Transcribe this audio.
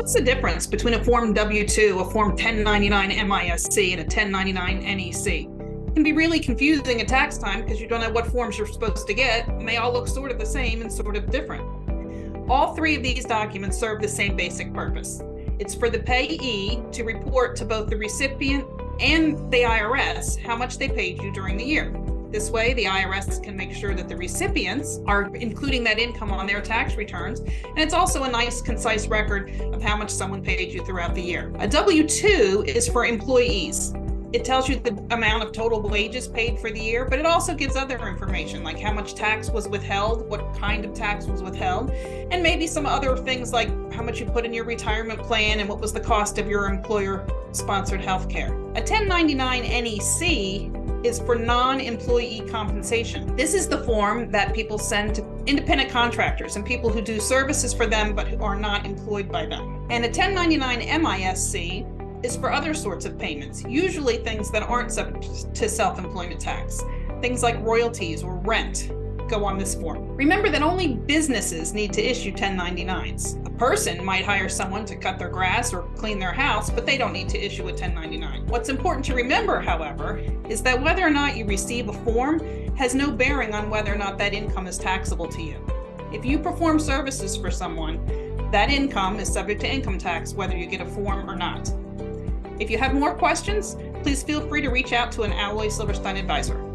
What's the difference between a Form W-2, a Form 1099 MISC, and a 1099 NEC? It can be really confusing at tax time because you don't know what forms you're supposed to get, and they all look sort of the same and sort of different. All three of these documents serve the same basic purpose. It's for the payee to report to both the recipient and the IRS how much they paid you during the year. This way, the IRS can make sure that the recipients are including that income on their tax returns, and it's also a nice, concise record of how much someone paid you throughout the year. A W-2 is for employees. It tells you the amount of total wages paid for the year, but it also gives other information like how much tax was withheld, what kind of tax was withheld, and maybe some other things like how much you put in your retirement plan and what was the cost of your employer-sponsored health care. A 1099 NEC is for non-employee compensation. This is the form that people send to independent contractors and people who do services for them but who are not employed by them. And a 1099 MISC is for other sorts of payments, usually things that aren't subject to self-employment tax. Things like royalties or rent go on this form. Remember that only businesses need to issue 1099s. A person might hire someone to cut their grass or clean their house, but they don't need to issue a 1099. What's important to remember, however, is that whether or not you receive a form has no bearing on whether or not that income is taxable to you. If you perform services for someone, that income is subject to income tax whether you get a form or not. If you have more questions, please feel free to reach out to an Alloy Silverstein advisor.